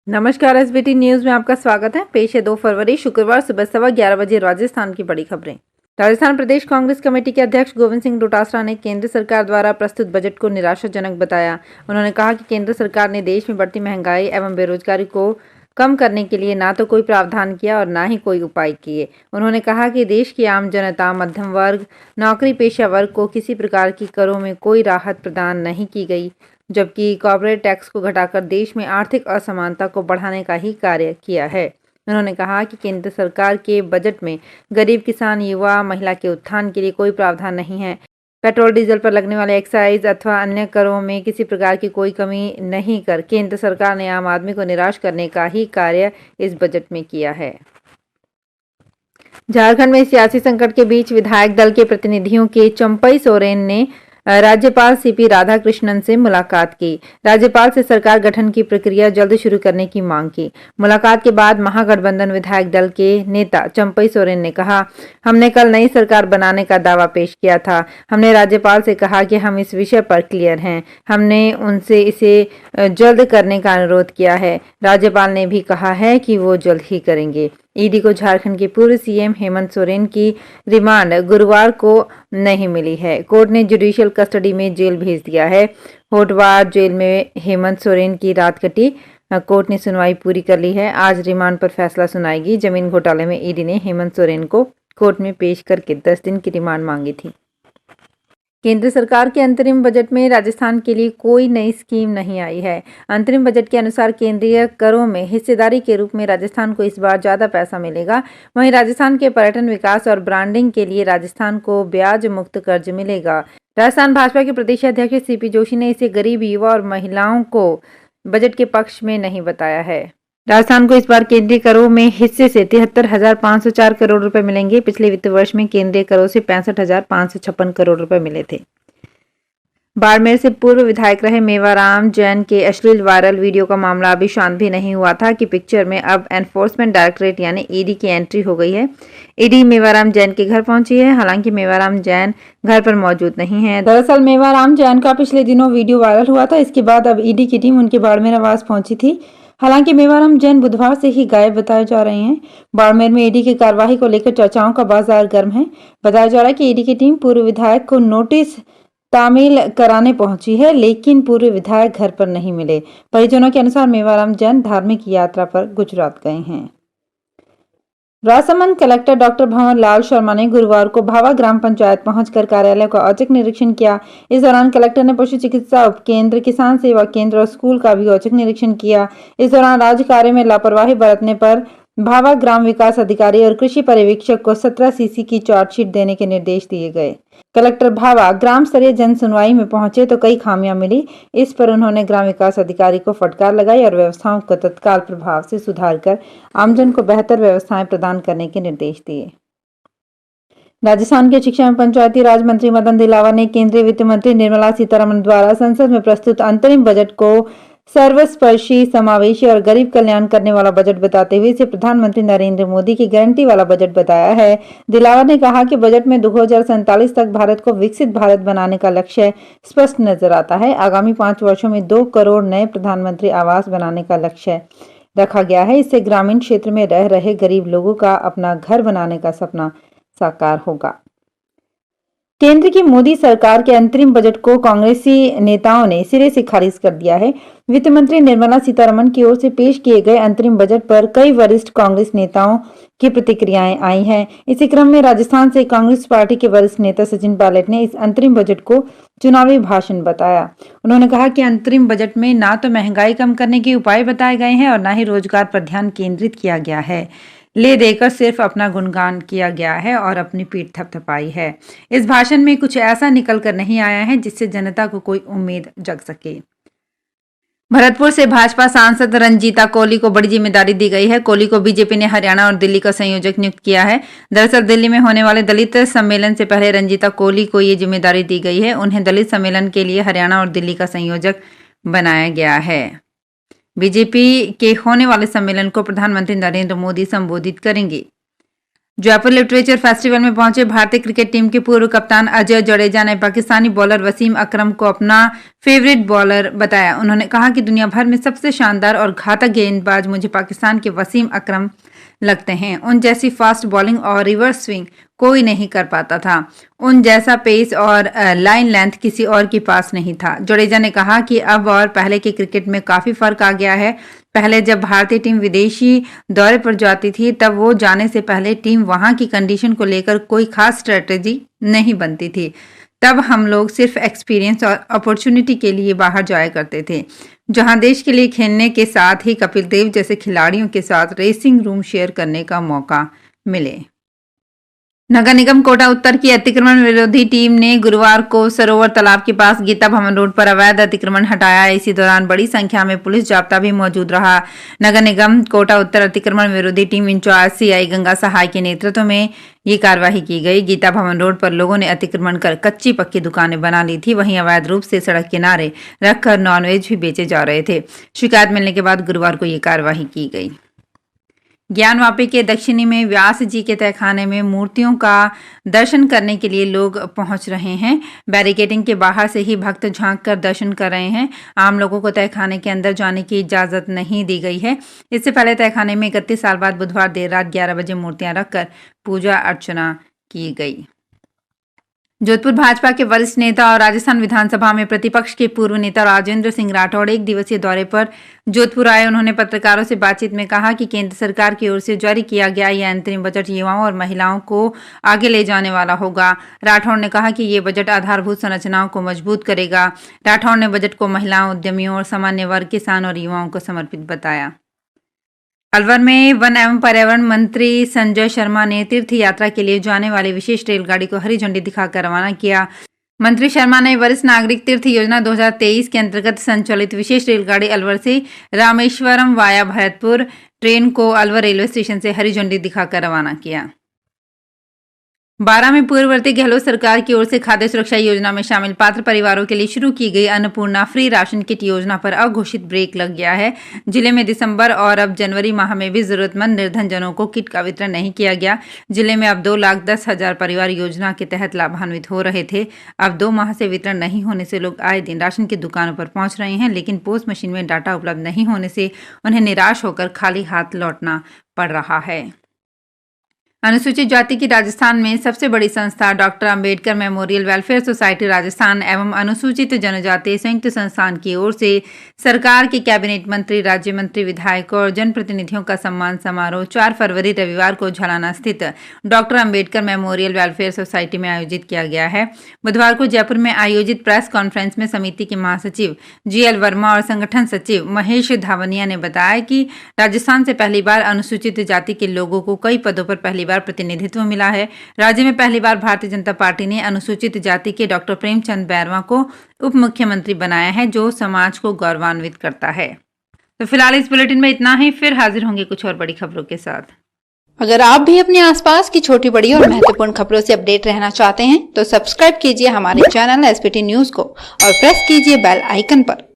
नमस्कार। SBT news में आपका स्वागत है। पेश है 2 फरवरी शुक्रवार सुबह 11:15 बजे राजस्थान की बड़ी खबरें। राजस्थान प्रदेश कांग्रेस कमेटी के अध्यक्ष गोविंद सिंह डोटासरा ने केंद्र सरकार द्वारा प्रस्तुत बजट को निराशाजनक बताया। उन्होंने कहा कि केंद्र सरकार ने देश में बढ़ती महंगाई एवं बेरोजगारी को कम करने के लिए ना तो कोई प्रावधान किया और ना ही कोई उपाय किए। उन्होंने कहा कि देश की आम जनता, मध्यम वर्ग, नौकरी पेशा वर्ग को किसी प्रकार की करों में कोई राहत प्रदान नहीं की गई, जबकि कॉर्पोरेट टैक्स को घटाकर देश में आर्थिक असमानता को बढ़ाने का ही कार्य किया है। उन्होंने कहा कि केंद्र सरकार के बजट में गरीब, किसान, युवा, महिला के उत्थान के लिए कोई प्रावधान नहीं है। पेट्रोल डीजल पर लगने वाले एक्साइज अथवा अन्य करों में किसी प्रकार की कोई कमी नहीं कर केंद्र सरकार ने आम आदमी को निराश करने का ही कार्य इस बजट में किया है। झारखंड में सियासी संकट के बीच विधायक दल के प्रतिनिधियों के चंपई सोरेन ने राज्यपाल सीपी राधाकृष्णन से मुलाकात की। राज्यपाल से सरकार गठन की प्रक्रिया जल्द शुरू करने की मांग की। मुलाकात के बाद महागठबंधन विधायक दल के नेता चंपई सोरेन ने कहा, हमने कल नई सरकार बनाने का दावा पेश किया था। हमने राज्यपाल से कहा कि हम इस विषय पर क्लियर हैं। हमने उनसे इसे जल्द करने का अनुरोध किया है। राज्यपाल ने भी कहा है कि वो जल्द ही करेंगे। ईडी को झारखंड के पूर्व सीएम हेमंत सोरेन की रिमांड गुरुवार को नहीं मिली है। कोर्ट ने जुडिशियल कस्टडी में जेल भेज दिया है। होटवार जेल में हेमंत सोरेन की रात कटी। कोर्ट ने सुनवाई पूरी कर ली है। आज रिमांड पर फैसला सुनाएगी। जमीन घोटाले में ईडी ने हेमंत सोरेन को कोर्ट में पेश करके 10 दिन की रिमांड मांगी थी। केंद्र सरकार के अंतरिम बजट में राजस्थान के लिए कोई नई स्कीम नहीं आई है। अंतरिम बजट के अनुसार केंद्रीय करों में हिस्सेदारी के रूप में राजस्थान को इस बार ज्यादा पैसा मिलेगा। वहीं राजस्थान के पर्यटन विकास और ब्रांडिंग के लिए राजस्थान को ब्याज मुक्त कर्ज मिलेगा। राजस्थान भाजपा के प्रदेश अध्यक्ष सीपी जोशी ने इसे गरीब, युवा और महिलाओं को बजट के पक्ष में नहीं बताया है। राजस्थान को इस बार केंद्रीय करों में हिस्से से 73,504 करोड़ रुपए मिलेंगे। पिछले वित्त वर्ष में केंद्रीय करों से 65,556 करोड़ रुपए मिले थे। बाड़मेर से पूर्व विधायक रहे मेवाराम जैन के अश्लील वायरल वीडियो का मामला अभी शांत भी नहीं हुआ था कि पिक्चर में अब एनफोर्समेंट डायरेक्टरेट यानी ईडी की एंट्री हो गई है। ईडी मेवाराम जैन के घर पहुंची है। हालांकि मेवाराम जैन घर पर मौजूद नहीं है। दरअसल मेवाराम जैन का पिछले दिनों वीडियो वायरल हुआ था। इसके बाद अब ईडी की टीम उनके बाड़मेर आवास पहुंची थी। हालांकि मेवाराम जैन बुधवार से ही गायब बताए जा रहे हैं। बाड़मेर में ईडी की कार्रवाई को लेकर चर्चाओं का बाजार गर्म है। बताया जा रहा है कि ईडी की टीम पूर्व विधायक को नोटिस तामील कराने पहुंची है, लेकिन पूर्व विधायक घर पर नहीं मिले। परिजनों के अनुसार मेवाराम जैन धार्मिक यात्रा पर गुजरात गए हैं। राजसमंद कलेक्टर डॉक्टर भंवर लाल शर्मा ने गुरुवार को भावा ग्राम पंचायत पहुंचकर कार्यालय का औचक निरीक्षण किया। इस दौरान कलेक्टर ने पशु चिकित्सा उपकेंद्र, किसान सेवा केंद्र और स्कूल का भी औचक निरीक्षण किया। इस दौरान राज्य कार्य में लापरवाही बरतने पर भावा ग्राम विकास अधिकारी और कृषि पर्यवेक्षक को 17 सीसी की चार्जशीट देने के निर्देश दिए गए। कलेक्टर भावा ग्राम स्तरीय जन सुनवाई में पहुंचे तो कई खामियां मिली। इस पर उन्होंने ग्राम विकास अधिकारी को फटकार लगाई और व्यवस्थाओं को तत्काल प्रभाव से सुधार कर आमजन को बेहतर व्यवस्थाएं प्रदान करने के निर्देश दिए। राजस्थान के शिक्षा एवं पंचायती राज मंत्री मदन दिलावर ने केंद्रीय वित्त मंत्री निर्मला सीतारमण द्वारा संसद में प्रस्तुत अंतरिम बजट को सर्वस्पर्शी, समावेशी और गरीब कल्याण करने वाला बजट बताते हुए इसे प्रधानमंत्री नरेंद्र मोदी की गारंटी वाला बजट बताया है। दिलावर ने कहा कि बजट में 2047 तक भारत को विकसित भारत बनाने का लक्ष्य स्पष्ट नजर आता है। आगामी 5 वर्षों में 2 करोड़ नए प्रधानमंत्री आवास बनाने का लक्ष्य रखा गया है। इससे ग्रामीण क्षेत्र में रह रहे गरीब लोगों का अपना घर बनाने का सपना साकार होगा। केंद्र की मोदी सरकार के अंतरिम बजट को कांग्रेसी नेताओं ने सिरे से खारिज कर दिया है। वित्त मंत्री निर्मला सीतारमण की ओर से पेश किए गए अंतरिम बजट पर कई वरिष्ठ कांग्रेस नेताओं की प्रतिक्रियाएं आई हैं। इसी क्रम में राजस्थान से कांग्रेस पार्टी के वरिष्ठ नेता सचिन पायलट ने इस अंतरिम बजट को चुनावी भाषण बताया। उन्होंने कहा कि अंतरिम बजट में ना तो महंगाई कम करने के उपाय बताए गए हैं और न ही रोजगार पर ध्यान केंद्रित किया गया है। ले देकर सिर्फ अपना गुणगान किया गया है और अपनी पीठ थपथपाई है। इस भाषण में कुछ ऐसा निकल कर नहीं आया है जिससे जनता को कोई उम्मीद जग सके। भरतपुर से भाजपा सांसद रंजीता कोहली को बड़ी जिम्मेदारी दी गई है। कोहली को बीजेपी ने हरियाणा और दिल्ली का संयोजक नियुक्त किया है। दरअसल दिल्ली में होने वाले दलित सम्मेलन से पहले रंजीता कोहली को ये जिम्मेदारी दी गई है। उन्हें दलित सम्मेलन के लिए हरियाणा और दिल्ली का संयोजक बनाया गया है। बीजेपी के होने वाले सम्मेलन को प्रधानमंत्री नरेंद्र मोदी संबोधित करेंगे। जयपुर लिटरेचर फेस्टिवल में पहुंचे भारतीय क्रिकेट टीम के पूर्व कप्तान अजय जडेजा ने पाकिस्तानी बॉलर वसीम अकरम को अपना फेवरेट बॉलर बताया। उन्होंने कहा कि दुनिया भर में सबसे शानदार और घातक गेंदबाज मुझे पाकिस्तान के वसीम अकरम लगते हैं। उन जैसी फास्ट बॉलिंग और रिवर्स स्विंग कोई नहीं कर पाता था। उन जैसा पेस और लाइन लेंथ किसी और के पास नहीं था। जडेजा ने कहा कि अब और पहले के क्रिकेट में काफी फर्क आ गया है। पहले जब भारतीय टीम विदेशी दौरे पर जाती थी तब वो जाने से पहले टीम वहां की कंडीशन को लेकर कोई खास स्ट्रेटेजी नहीं बनती थी। तब हम लोग सिर्फ एक्सपीरियंस और अपॉर्चुनिटी के लिए बाहर जाया करते थे, जहां देश के लिए खेलने के साथ ही कपिल देव जैसे खिलाड़ियों के साथ रेसिंग रूम शेयर करने का मौका मिले। नगर निगम कोटा उत्तर की अतिक्रमण विरोधी टीम ने गुरुवार को सरोवर तालाब के पास गीता भवन रोड पर अवैध अतिक्रमण हटाया। इसी दौरान बड़ी संख्या में पुलिस जाब्ता भी मौजूद रहा। नगर निगम कोटा उत्तर अतिक्रमण विरोधी टीम इंचार्ज सीआई गंगा सहाय के नेतृत्व में ये कार्यवाही की गई। गीता भवन रोड पर लोगों ने अतिक्रमण कर कच्ची पक्की दुकानें बना ली थी। वहीं अवैध रूप से सड़क किनारे रखकर नॉनवेज भी बेचे जा रहे थे। शिकायत मिलने के बाद गुरुवार को ये कार्यवाही की गई। ज्ञानवापी के दक्षिणी में व्यास जी के तहखाने में मूर्तियों का दर्शन करने के लिए लोग पहुंच रहे हैं। बैरिकेडिंग के बाहर से ही भक्त झांक कर दर्शन कर रहे हैं। आम लोगों को तहखाने के अंदर जाने की इजाजत नहीं दी गई है। इससे पहले तहखाने में 31 साल बाद बुधवार देर रात 11 बजे मूर्तियां रखकर पूजा अर्चना की गई। जोधपुर भाजपा के वरिष्ठ नेता और राजस्थान विधानसभा में प्रतिपक्ष के पूर्व नेता राजेंद्र सिंह राठौड़ एक दिवसीय दौरे पर जोधपुर आए। उन्होंने पत्रकारों से बातचीत में कहा कि केंद्र सरकार की ओर से जारी किया गया यह अंतरिम बजट युवाओं और महिलाओं को आगे ले जाने वाला होगा। राठौड़ ने कहा कि ये बजट आधारभूत संरचनाओं को मजबूत करेगा। राठौड़ ने बजट को महिलाओं, उद्यमियों और सामान्य वर्ग, किसान और युवाओं को समर्पित बताया। अलवर में वन एवं पर्यावरण मंत्री संजय शर्मा ने तीर्थ यात्रा के लिए जाने वाली विशेष रेलगाड़ी को हरी झंडी दिखाकर रवाना किया। मंत्री शर्मा ने वरिष्ठ नागरिक तीर्थ योजना 2023 के अंतर्गत संचालित विशेष रेलगाड़ी अलवर से रामेश्वरम वाया भरतपुर ट्रेन को अलवर रेलवे स्टेशन से हरी झंडी दिखाकर रवाना किया। बारां में पूर्ववर्ती गहलोत सरकार की ओर से खाद्य सुरक्षा योजना में शामिल पात्र परिवारों के लिए शुरू की गई अन्नपूर्णा फ्री राशन किट योजना पर अघोषित ब्रेक लग गया है। जिले में दिसंबर और अब जनवरी माह में भी जरूरतमंद निर्धनजनों को किट का वितरण नहीं किया गया। जिले में अब 2,10,000 परिवार योजना के तहत लाभान्वित हो रहे थे। अब 2 माह से वितरण नहीं होने से लोग आए दिन राशन की दुकानों पर पहुंच रहे हैं, लेकिन पोस्ट मशीन में डाटा उपलब्ध नहीं होने से उन्हें निराश होकर खाली हाथ लौटना पड़ रहा है। अनुसूचित जाति की राजस्थान में सबसे बड़ी संस्था doctor Ambedkar memorial welfare society Rajasthan एवं अनुसूचित जनजाति संयुक्त संस्थान की ओर से सरकार के कैबिनेट मंत्री, राज्य मंत्री, विधायकों और जनप्रतिनिधियों का सम्मान समारोह 4 फरवरी रविवार को झालाना स्थित doctor Ambedkar memorial welfare society में आयोजित किया गया है। बुधवार को जयपुर में आयोजित प्रेस कॉन्फ्रेंस में समिति के महासचिव GL वर्मा और संगठन सचिव महेश धावनिया ने बताया कि राजस्थान से पहली बार अनुसूचित जाति के लोगों को कई पदों पर पहली बार प्रतिनिधित्व मिला है। राज्य में पहली बार भारतीय जनता पार्टी ने अनुसूचित जाति के डॉक्टर प्रेमचंद बैरवा को उप मुख्यमंत्री बनाया है, जो समाज को गौरवान्वित करता है। तो फिलहाल इस बुलेटिन में इतना ही, फिर हाजिर होंगे कुछ और बड़ी खबरों के साथ। अगर आप भी अपने आसपास की छोटी बड़ी और महत्वपूर्ण खबरों से अपडेट रहना चाहते हैं तो सब्सक्राइब कीजिए हमारे चैनल SPT न्यूज को और प्रेस कीजिए बेल आइकन पर।